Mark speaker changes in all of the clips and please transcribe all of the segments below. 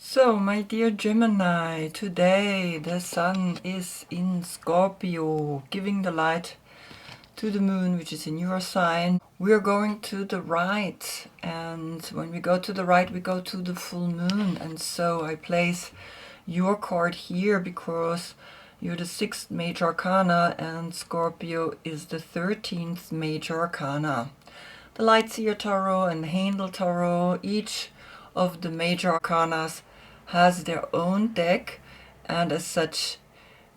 Speaker 1: So, my dear Gemini, today the sun is in Scorpio, giving the light to the moon, which is in your sign. We are going to the right, and when we go to the right, we go to the full moon. And so I place your card here because you're the 6th major arcana, and Scorpio is the 13th major arcana. The Lightseer Tarot and Handel Tarot, each of the major arcanas has their own deck, and as such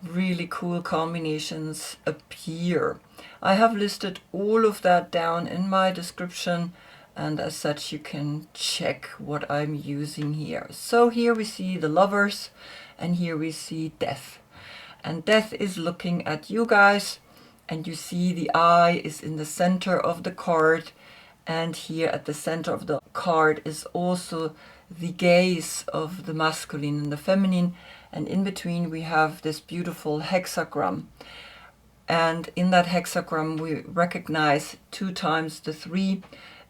Speaker 1: really cool combinations appear. I have listed all of that down in my description, and as such you can check what I'm using here. So here we see the Lovers, and here we see Death. And Death is looking at you guys, and you see the eye is in the center of the card, and here at the center of the card is also the gaze of the masculine and the feminine, and in between we have this beautiful hexagram. And in that hexagram we recognize 2 times the 3.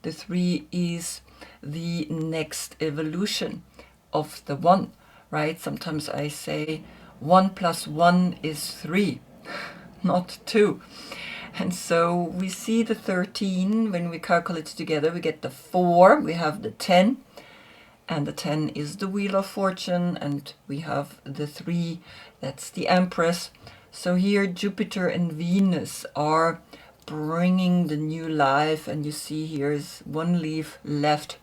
Speaker 1: The 3 is the next evolution of the 1, right? Sometimes I say 1 plus 1 is 3, not 2. And so we see the 13, when we calculate together, we get the 4, we have the 10, and the 10 is the Wheel of Fortune, and we have the 3, that's the Empress. So here Jupiter and Venus are bringing the new life, and you see here is 1 leaf left.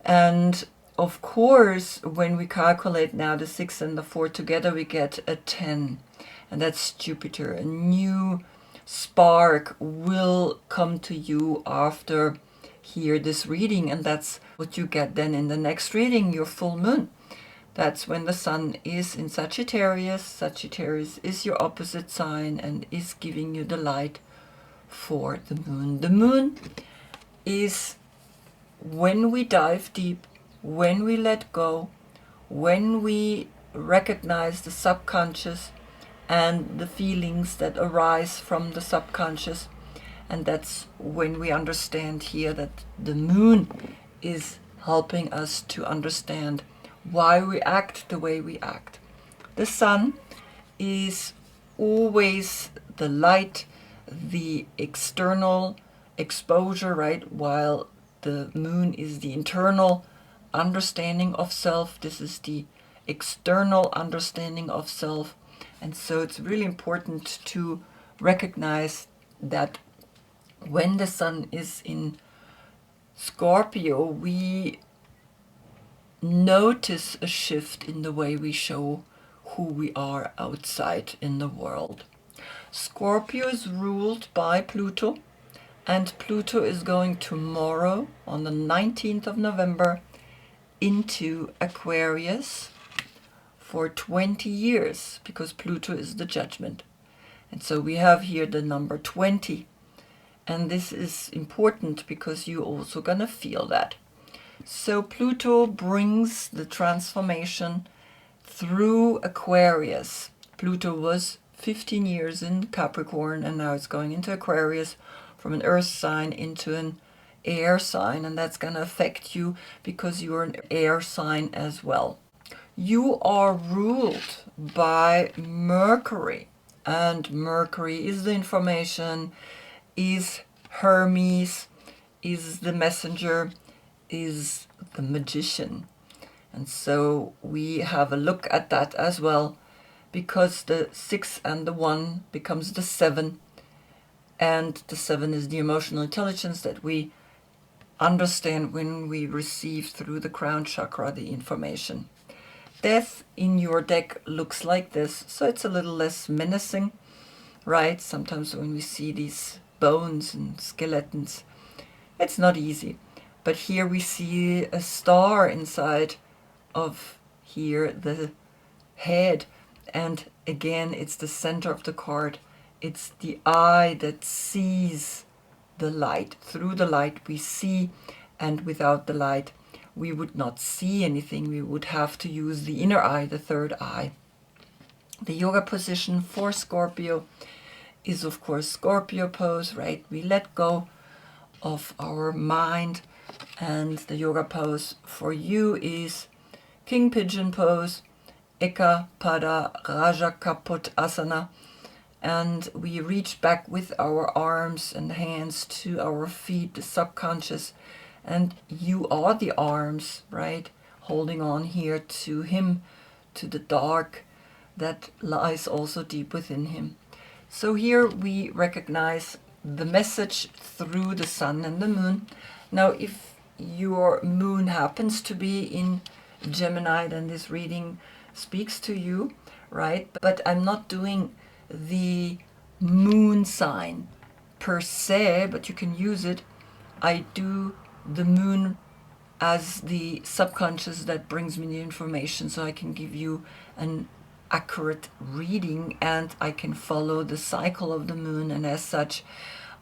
Speaker 1: And of course, when we calculate now the 6 and the 4 together, we get a 10, and that's Jupiter. A new spark will come to you after here this reading, and that's what you get then in the next reading, your full moon. That's when the sun is in Sagittarius. Sagittarius is your opposite sign and is giving you the light for the moon. The moon is when we dive deep, when we let go, when we recognize the subconscious and the feelings that arise from the subconscious. And that's when we understand here that the moon is helping us to understand why we act the way we act. The sun is always the light, the external exposure, right? While the moon is the internal understanding of self. This is the external understanding of self. And so it's really important to recognize that when the sun is in Scorpio, we notice a shift in the way we show who we are outside in the world. Scorpio is ruled by Pluto, and Pluto is going tomorrow on the 19th of November into Aquarius for 20 years, because Pluto is the judgment. And so we have here the number 20. And this is important because you're also going to feel that. So Pluto brings the transformation through Aquarius. Pluto was 15 years in Capricorn, and now it's going into Aquarius from an earth sign into an air sign. And that's going to affect you because you're an air sign as well. You are ruled by Mercury, and Mercury is the information, is Hermes, is the messenger, is the magician. And so we have a look at that as well, because the 6 and the 1 becomes the 7, and the 7 is the emotional intelligence that we understand when we receive through the crown chakra the information. Death in your deck looks like this, so it's a little less menacing, right? Sometimes when we see these bones and skeletons, it's not easy. But here we see a star inside of here the head, and again it's the center of the card. It's the eye that sees the light. Through the light we see, and without the light we would not see anything. We would have to use the inner eye, the third eye. The yoga position for Scorpio is of course Scorpio pose, right? We let go of our mind, and the yoga pose for you is King Pigeon pose, Eka Pada Raja Kaput Asana. And we reach back with our arms and hands to our feet, the subconscious. And you are the arms, right? Holding on here to him, to the dark that lies also deep within him. So here we recognize the message through the sun and the moon. Now, if your moon happens to be in Gemini, then this reading speaks to you, right? But I'm not doing the moon sign per se, but you can use it. I do the moon as the subconscious that brings me the information, so I can give you an accurate reading and I can follow the cycle of the moon. And as such,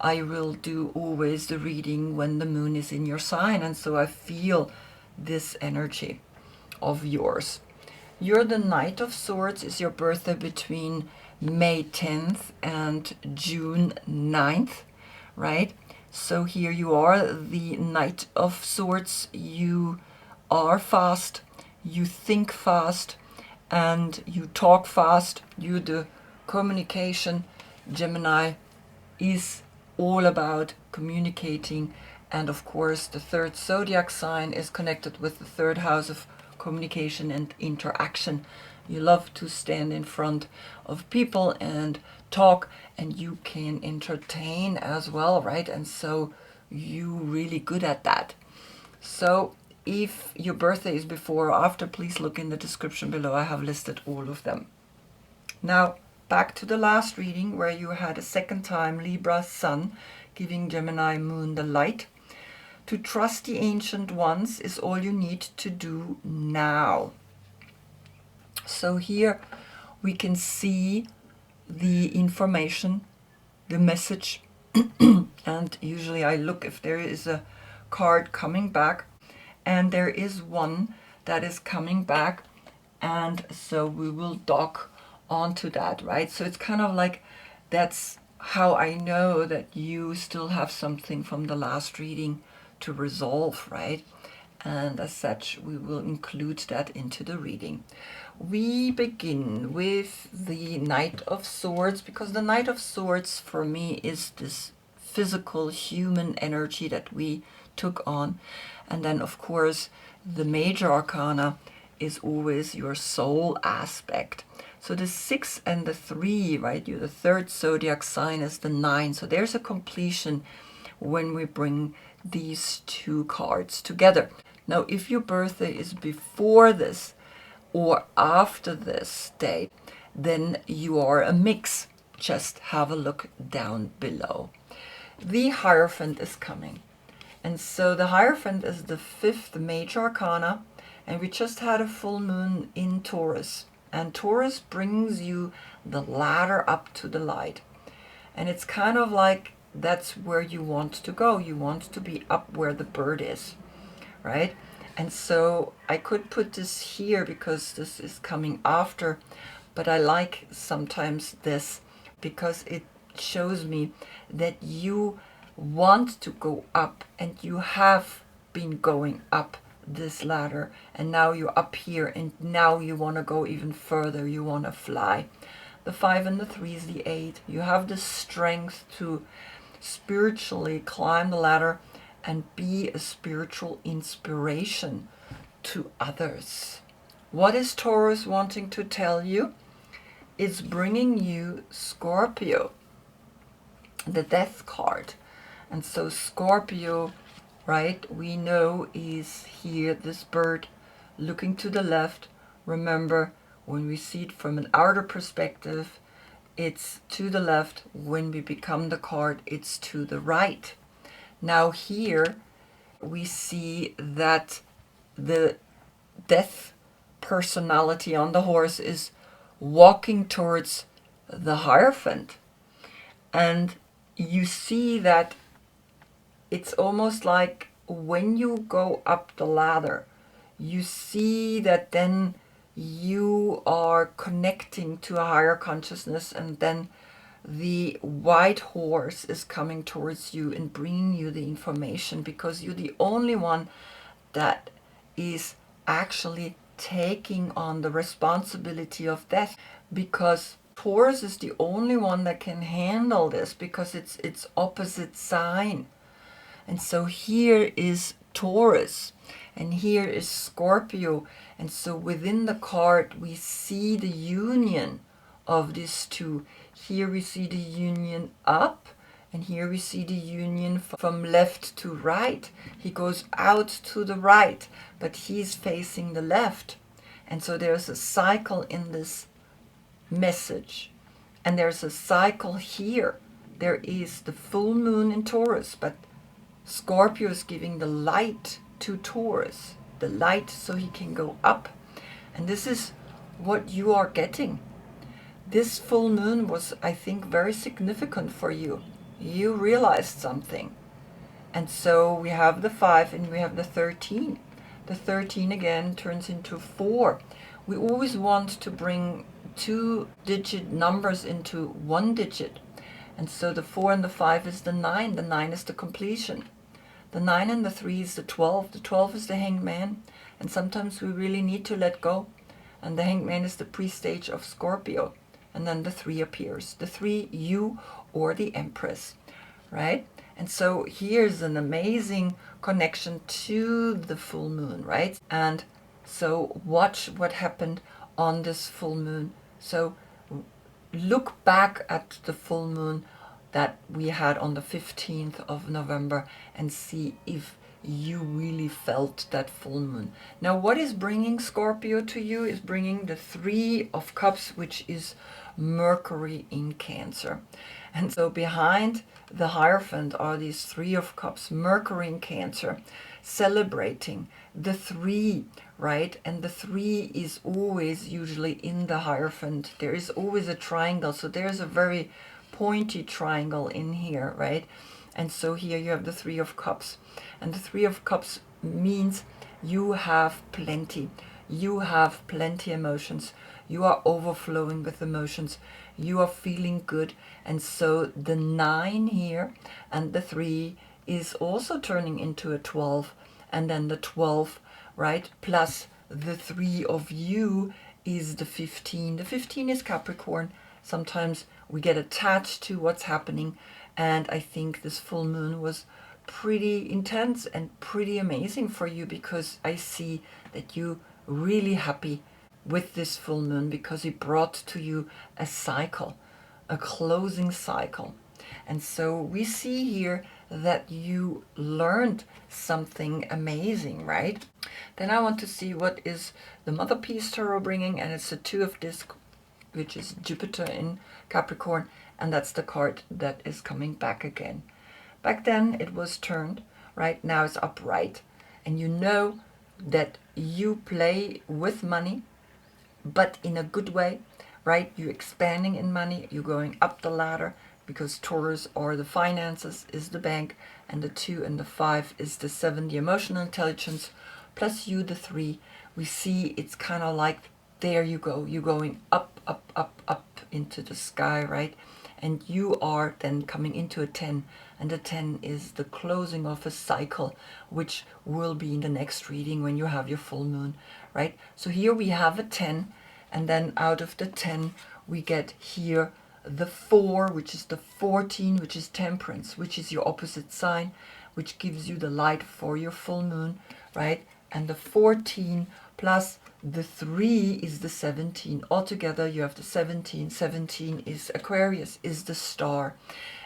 Speaker 1: I will do always the reading when the moon is in your sign, and so I feel this energy of yours. You're the Knight of Swords, is your birthday between May 10th and June 9th, right? So here you are, the Knight of Swords. You are fast, you think fast, and you talk fast. You the communication. Gemini is all about communicating, and of course the third zodiac sign is connected with the third house of communication and interaction. You love to stand in front of people and talk, and you can entertain as well, right? And so you really good at that. So if your birthday is before or after, please look in the description below. I have listed all of them. Now back to the last reading where you had a second time Libra Sun giving Gemini Moon the light. To trust the ancient ones is all you need to do now. So here we can see the information, the message, and usually I look if there is a card coming back, and there is one that is coming back, and so we will dock onto that, right? So it's kind of like, that's how I know that you still have something from the last reading to resolve, right? And as such, we will include that into the reading. We begin with the Knight of Swords, because the Knight of Swords for me is this physical human energy that we took on. And then of course the major arcana is always your soul aspect. So the 6 and the 3, right? You're the third zodiac sign is the 9. So there's a completion when we bring these two cards together. Now, if your birthday is before this or after this date, then you are a mix. Just have a look down below. The Hierophant is coming. And so the Hierophant is the 5th major arcana, and we just had a full moon in Taurus. And Taurus brings you the ladder up to the light. And it's kind of like that's where you want to go. You want to be up where the bird is, right? And so I could put this here because this is coming after, but I like sometimes this because it shows me that you want to go up, and you have been going up this ladder, and now you're up here, and now you want to go even further. You want to fly. The 5 and the 3 is the 8. You have the strength to spiritually climb the ladder and be a spiritual inspiration to others. What is Taurus wanting to tell you? It's bringing you Scorpio, the Death card. And so Scorpio, right, we know is here, this bird looking to the left. Remember, when we see it from an outer perspective, it's to the left. When we become the card, it's to the right. Now here we see that the death personality on the horse is walking towards the Hierophant. And you see that it's almost like when you go up the ladder, you see that then you are connecting to a higher consciousness, and then the white horse is coming towards you and bringing you the information, because you're the only one that is actually taking on the responsibility of death, because Taurus is the only one that can handle this, because it's its opposite sign. And so here is Taurus and here is Scorpio, and so within the card we see the union of these two. Here we see the union up, and here we see the union from left to right. He goes out to the right, but he's facing the left. And so there's a cycle in this message. And there's a cycle here. There is the full moon in Taurus, but Scorpio is giving the light to Taurus. The light so he can go up. And this is what you are getting. This full moon was, I think, very significant for you. You realized something. And so we have the 5 and we have the 13. The 13 again turns into 4. We always want to bring 2-digit numbers into 1 digit. And so the 4 and the 5 is the 9. The 9 is the completion. The 9 and the 3 is the 12. The 12 is the hanged man. And sometimes we really need to let go. And the hanged man is the pre-stage of Scorpio. And then the 3 appears. The 3, you or the Empress, right? And so here's an amazing connection to the full moon, right? And so watch what happened on this full moon. So look back at the full moon that we had on the 15th of November and see if you really felt that full moon. Now, what is bringing Scorpio to you is bringing the 3 of Cups, which is Mercury in Cancer. And so behind the Hierophant are these 3 of Cups, Mercury in Cancer, celebrating the 3, right? And the 3 is always usually in the Hierophant. There is always a triangle, so there's a very pointy triangle in here, right? And so here you have the 3 of Cups. And the 3 of Cups means you have plenty. You have plenty emotions. You are overflowing with emotions. You are feeling good. And so the 9 here and the 3 is also turning into a 12. And then the 12, right, plus the 3 of you is the 15. The 15 is Capricorn. Sometimes we get attached to what's happening. And I think this full moon was pretty intense and pretty amazing for you, because I see that you really happy with this full moon, because it brought to you a cycle, a closing cycle. And so we see here that you learned something amazing, right? Then I want to see what is the Mother Peace Tarot bringing, and it's a 2 of Disc, which is Jupiter in Capricorn, and that's the card that is coming back again. Back then it was turned, right? Now it's upright. And you know that you play with money, but in a good way, right? You're expanding in money, you're going up the ladder, because Taurus or the finances is the bank, and the 2 and the 5 is the 7, the emotional intelligence, plus you, the 3. We see it's kind of like, there you go, you're going up, up, up, up into the sky, right? And you are then coming into a 10, and the 10 is the closing of a cycle, which will be in the next reading when you have your full moon, right? So here we have a 10, and then out of the 10 we get here the 4, which is the 14, which is Temperance, which is your opposite sign, which gives you the light for your full moon, right? And the 14 plus the 3 is the 17. Altogether you have the 17. 17 is Aquarius, is the star.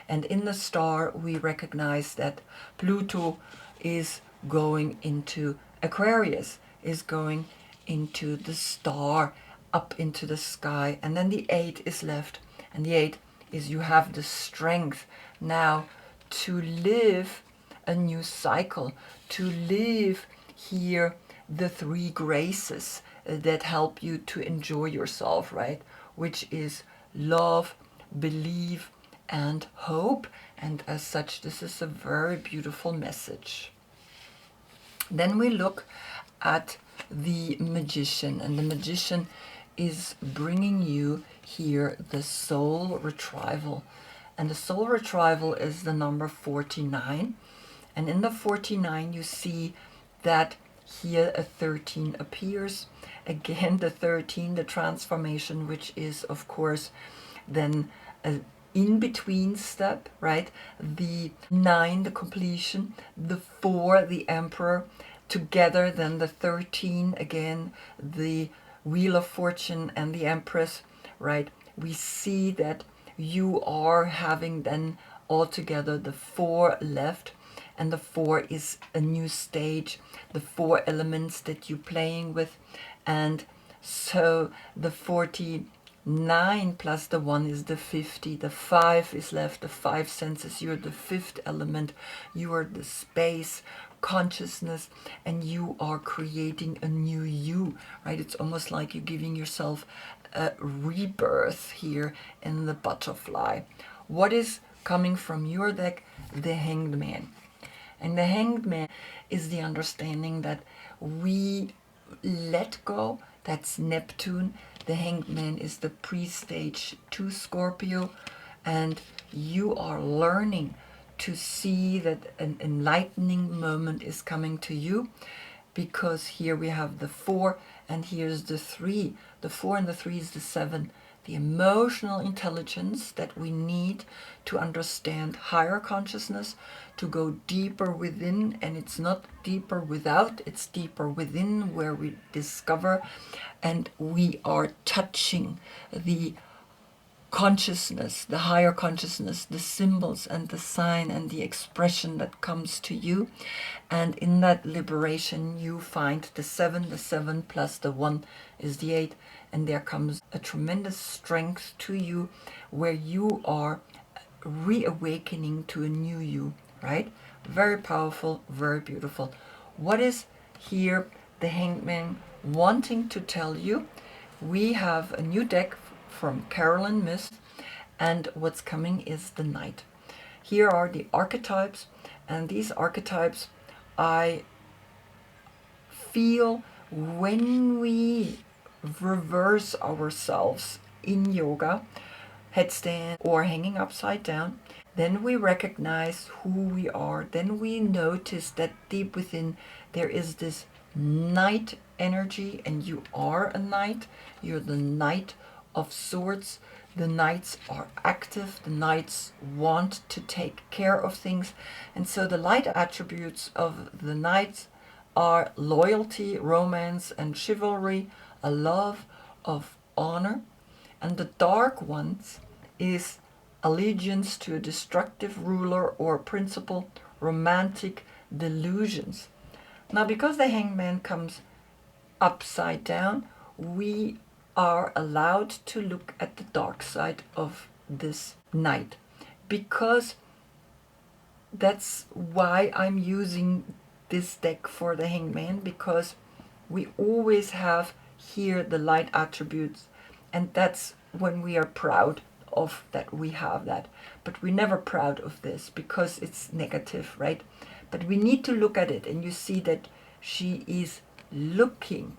Speaker 1: And in the star we recognize that Pluto is going into Aquarius, is going into the star, up into the sky. And then the 8 is left. And the 8 is you have the strength now to live a new cycle, to live here the 3 graces that help you to enjoy yourself, right? Which is love, believe, and hope. And as such, this is a very beautiful message. Then we look at the Magician, and the Magician is bringing you here the soul retrieval. And the soul retrieval is the number 49. And in the 49 you see that here a 13 appears. Again, the 13, the transformation, which is, of course, then a in-between step, right? The 9, the completion, the 4, the Emperor, together then the 13, again, the Wheel of Fortune and the Empress, right? We see that you are having then altogether the 4 left, and the 4 is a new stage, the 4 elements that you're playing with. And so the 49 plus the 1 is the 50, the 5 is left, the 5 senses, you're the 5th element, you are the space, consciousness, and you are creating a new you, right? It's almost like you're giving yourself a rebirth here in the butterfly. What is coming from your deck? The Hanged Man. And the Hanged Man is the understanding that we let go. That's Neptune. The Hanged Man is the pre-stage to Scorpio, and you are learning to see that an enlightening moment is coming to you, because here we have the 4 and here's the 3. The 4 and the 3 is the 7. The emotional intelligence that we need to understand higher consciousness, to go deeper within, and it's not deeper without, it's deeper within, where we discover and we are touching the consciousness, the higher consciousness, the symbols and the sign and the expression that comes to you. And in that liberation you find the 7 plus the 1 is the 8, and there comes a tremendous strength to you, where you are reawakening to a new you, right? Very powerful, very beautiful. What is here the Hanged Man wanting to tell you? We have a new deck from Carolyn Mist, and what's coming is the Knight. Here are the archetypes, and these archetypes I feel when we reverse ourselves in yoga, headstand or hanging upside down, then we recognize who we are. Then we notice that deep within there is this Knight energy, and you are a Knight. You're the Knight of Swords. The Knights are active. The Knights want to take care of things. And so the light attributes of the Knights are loyalty, romance, and chivalry, a love of honor. And the dark ones is allegiance to a destructive ruler or principle, romantic delusions. Now, because the Hanged Man comes upside down, we are allowed to look at the dark side of this Knight, because that's why I'm using this deck for the Hanged Man, because we always have here the light attributes, and that's when we are proud of that we have that. But we're never proud of this because it's negative, right? But we need to look at it, and you see that she is looking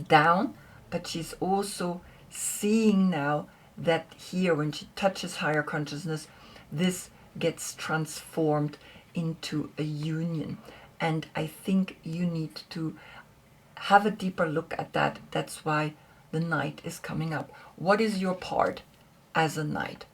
Speaker 1: down, but she's also seeing now that here, when she touches higher consciousness, this gets transformed into a union. And I think you need to have a deeper look at that. That's why the Knight is coming up. What is your part as a Knight?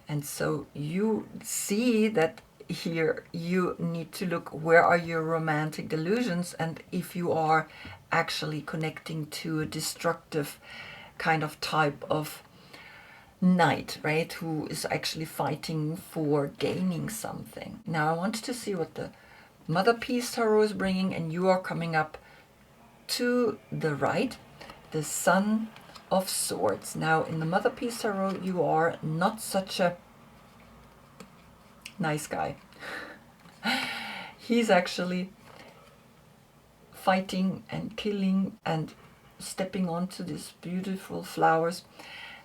Speaker 1: And so you see that here you need to look, where are your romantic delusions, and if you are actually connecting to a destructive kind of type of Knight, right, who is actually fighting for gaining something. Now I want to see what the Mother Peace Tarot is bringing, and you are coming up to the right, the Son of Swords. Now in the Mother Peace Tarot you are not such a nice guy. He's actually fighting and killing and stepping onto these beautiful flowers.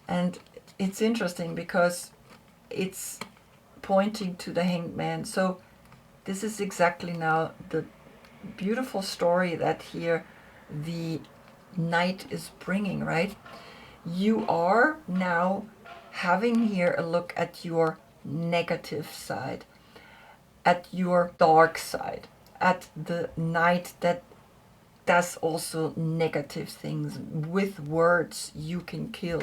Speaker 1: And it's interesting because it's pointing to the Hanged Man. So this is exactly now the beautiful story that here the Knight is bringing, right? You are now having here a look at your negative side, at your dark side, at the Knight that does also negative things. With words you can kill.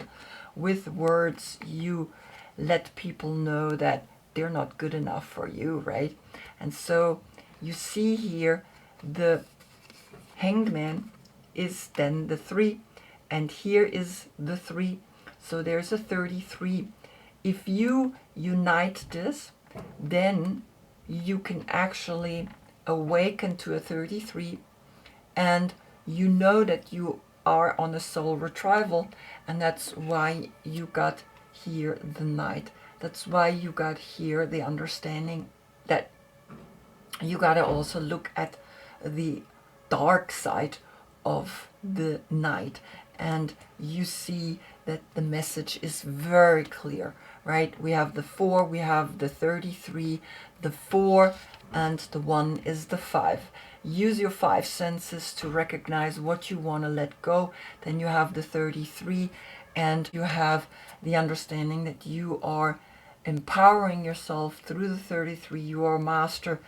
Speaker 1: With words you let people know that they're not good enough for you, right? And so you see here the Hanged Man is then the 3, and here is the 3, so there's a 33. If you unite this, then you can actually awaken to a 33, and you know that you are on a soul retrieval, and that's why you got here the Knight. That's why you got here the understanding that you got to also look at the dark side of the Knight, and you see that the message is very clear, right? We have the 4, we have the 33, the 4, and the 1 is the 5. Use your 5 senses to recognize what you want to let go. Then you have the 33, and you have the understanding that you are empowering yourself through the 33. You are a master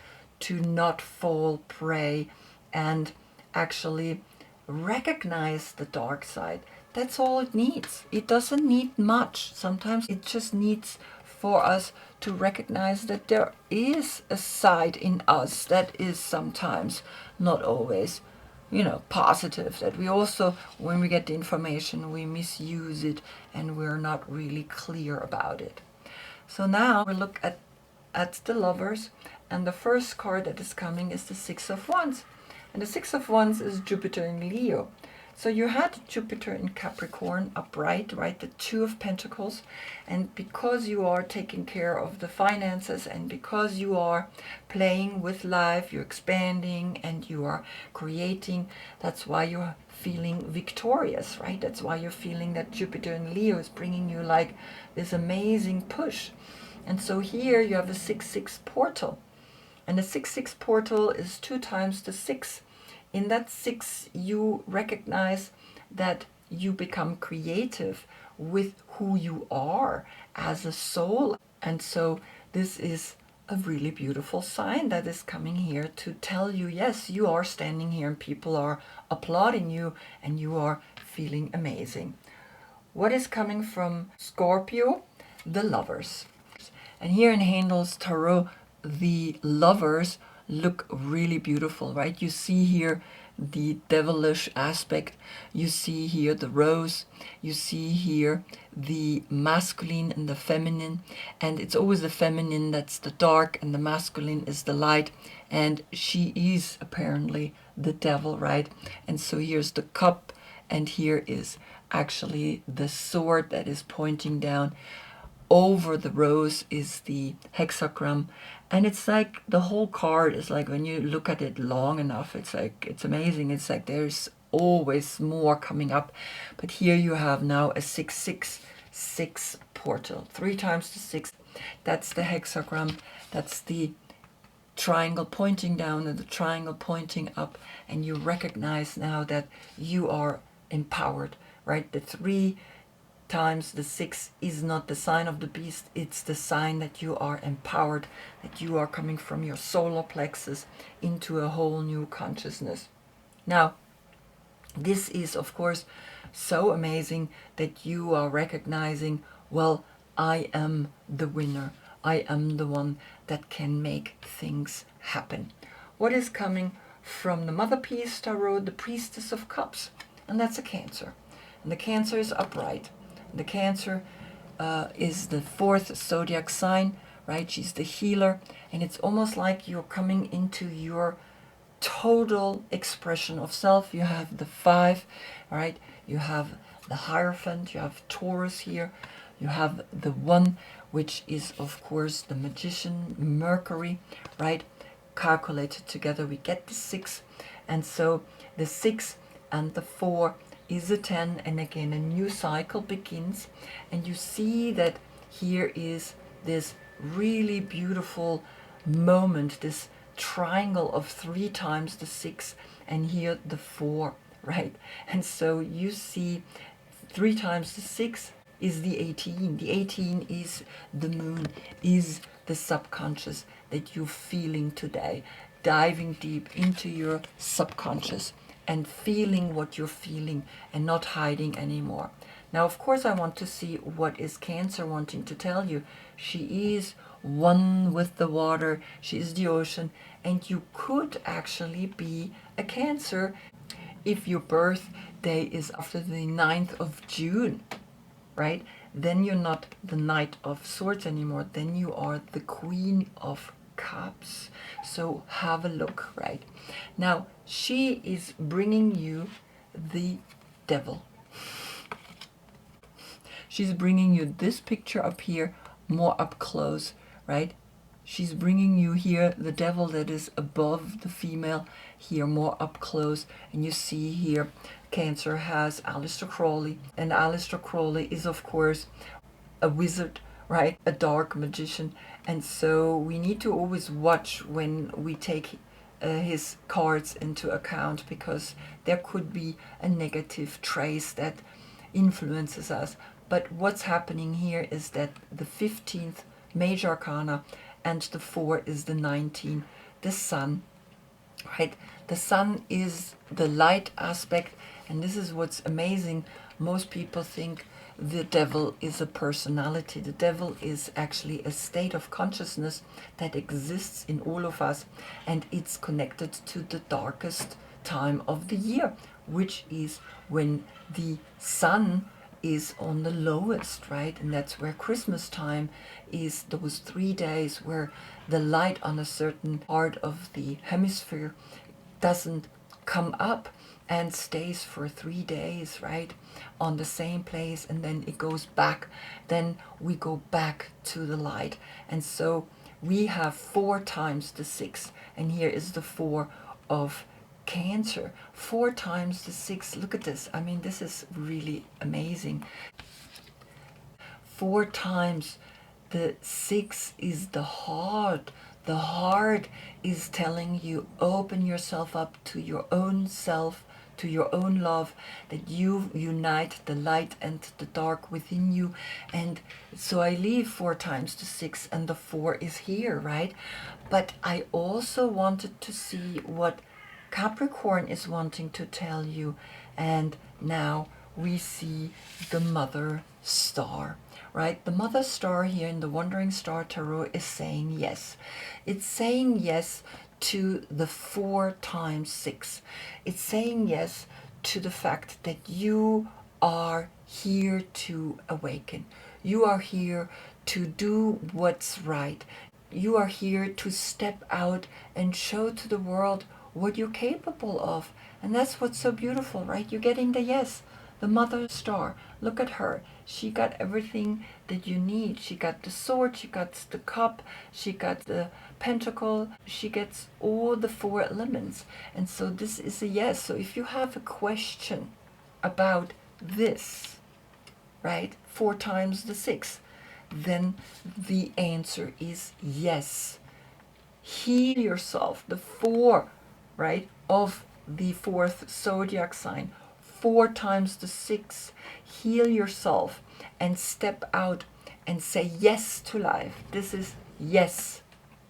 Speaker 1: to not fall prey and actually recognize the dark side. That's all it needs. It doesn't need much. Sometimes it just needs for us to recognize that there is a side in us that is sometimes not always, positive, that we also, when we get the information, we misuse it and we're not really clear about it. So now we look at the Lovers, and the first card that is coming is the 6 of Wands. And the 6 of Wands is Jupiter in Leo. So you had Jupiter in Capricorn upright, right? The 2 of Pentacles. And because you are taking care of the finances, and because you are playing with life, you're expanding and you are creating, that's why you're feeling victorious, right? That's why you're feeling that Jupiter in Leo is bringing you like this amazing push. And so here you have a 6-6 portal. And the 6-6 portal is 2 times the 6. In that 6, you recognize that you become creative with who you are as a soul. And so this is a really beautiful sign that is coming here to tell you, yes, you are standing here and people are applauding you and you are feeling amazing. What is coming from Scorpio? The Lovers. And here in Handel's Tarot, the Lovers look really beautiful, right? You see here the devilish aspect, you see here the rose, you see here the masculine and the feminine, and it's always the feminine that's the dark and the masculine is the light, and she is apparently the devil, right? And so here's the cup, and here is actually the sword that is pointing down. Over the rose is the hexagram, and it's like the whole card is like, when you look at it long enough, it's like, it's amazing. It's like there's always more coming up. But here you have now a 6-6-6 portal, 3 times the 6. That's the hexagram, that's the triangle pointing down and the triangle pointing up, and you recognize now that you are empowered, right? The 3 times the 6 is not the sign of the beast, it's the sign that you are empowered, that you are coming from your solar plexus into a whole new consciousness. Now, this is of course so amazing that you are recognizing, well, I am the winner, I am the one that can make things happen. What is coming from the Mother Piece Tarot? The Priestess of Cups, and that's a Cancer, and the Cancer is upright. The Cancer is the 4th zodiac sign, right? She's the healer, and it's almost like you're coming into your total expression of self. You have the 5, right? You have the Hierophant, you have Taurus here, you have the 1, which is of course the Magician, Mercury, right? Calculated together we get the 6, and so the 6 and the 4 is a 10, and again a new cycle begins. And you see that here is this really beautiful moment, this triangle of 3 times the 6, and here the 4, right? And so you see 3 times the 6 is the 18. The 18 is the moon, is the subconscious that you're feeling today, diving deep into your subconscious and feeling what you're feeling and not hiding anymore. Now, of course, I want to see what is Cancer wanting to tell you. She is one with the water, she is the ocean, and you could actually be a Cancer if your birthday is after the 9th of June, right? Then you're not the Knight of Swords anymore, then you are the Queen of Cups. So have a look, right? Now, she is bringing you the Devil. She's bringing you this picture up here, more up close, right? She's bringing you here the Devil that is above the female, here more up close. And you see here, Cancer has Aleister Crowley. And Aleister Crowley is, of course, a wizard, right? A dark magician. And so we need to always watch when we take his cards into account, because there could be a negative trace that influences us. But what's happening here is that the 15th major arcana and the 4 is the 19, the Sun, right? The Sun is the light aspect, and this is what's amazing. Most people think the Devil is a personality. The Devil is actually a state of consciousness that exists in all of us, and it's connected to the darkest time of the year, which is when the Sun is on the lowest, right? And that's where Christmas time is, those 3 days where the light on a certain part of the hemisphere doesn't come up and stays for 3 days, right, on the same place, and then it goes back. Then we go back to the light. And so we have 4 times the 6, and here is the 4 of Cancer. 4 times the 6. Look at this. I mean, this is really amazing. 4 times the 6 is the heart. The heart is telling you, open yourself up to your own self, to your own love, that you unite the light and the dark within you. And so I leave 4 times the 6, and the 4 is here, right? But I also wanted to see what Capricorn is wanting to tell you. And now we see the Mother Star, right? The Mother Star here in the Wandering Star Tarot is saying yes. It's saying yes to the 4 times 6. It's saying yes to the fact that you are here to awaken. You are here to do what's right. You are here to step out and show to the world what you're capable of. And that's what's so beautiful, right? You're getting the yes. The Mother Star, look at her. She got everything that you need. She got the sword, she got the cup, she got the pentacle, she gets all the 4 elements. And so this is a yes. So if you have a question about this, right, 4 times the 6, then the answer is yes. Heal yourself. The 4, right, of the 4th zodiac sign, 4 times the 6. Heal yourself and step out and say yes to life. This is yes,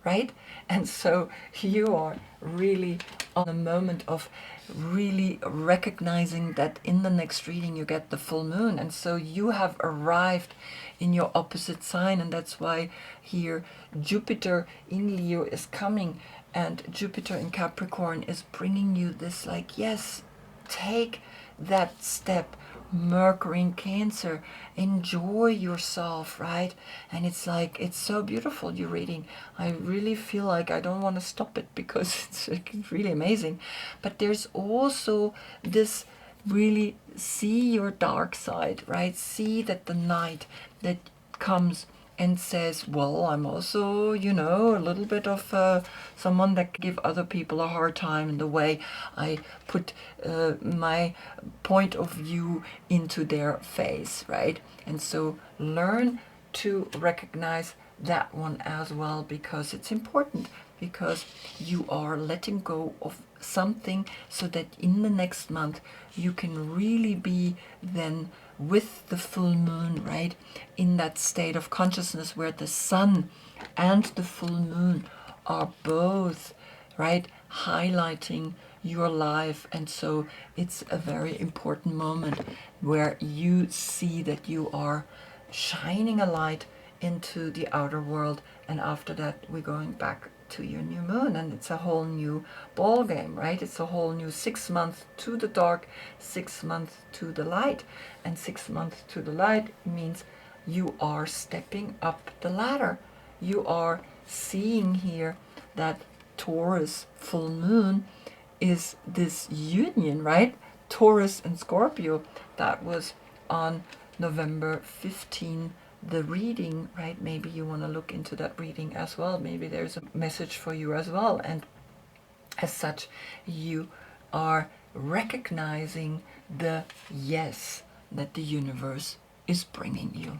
Speaker 1: right? And so you are really on a moment of really recognizing that in the next reading you get the full moon, and so you have arrived in your opposite sign. And that's why here Jupiter in Leo is coming, and Jupiter in Capricorn is bringing you this, like, yes, take that step. Mercury in Cancer, enjoy yourself, right? And it's like, it's so beautiful, you're reading. I really feel like I don't want to stop it, because it's like really amazing. But there's also this, really see your dark side, right? See that the night that comes and says, well, I'm also, you know, a little bit of someone that give other people a hard time in the way I put my point of view into their face, right? And so learn to recognize that one as well, because it's important, because you are letting go of something so that in the next month you can really be then with the full moon, right, in that state of consciousness where the sun and the full moon are both, right, highlighting your life. And so it's a very important moment where you see that you are shining a light into the outer world, and after that we're going back to your new moon, and it's a whole new ball game, right? It's a whole new 6 months to the dark, 6 months to the light. And 6 months to the light means you are stepping up the ladder. You are seeing here that Taurus full moon is this union, right? Taurus and Scorpio, that was on November 15, the reading, right? Maybe you want to look into that reading as well. Maybe there's a message for you as well. And as such, you are recognizing the yes that the universe is bringing you.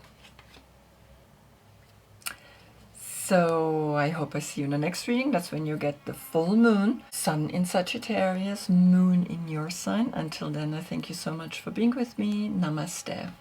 Speaker 1: So I hope I see you in the next reading. That's when you get the full moon, sun in Sagittarius, moon in your sign. Until then, I thank you so much for being with me. Namaste.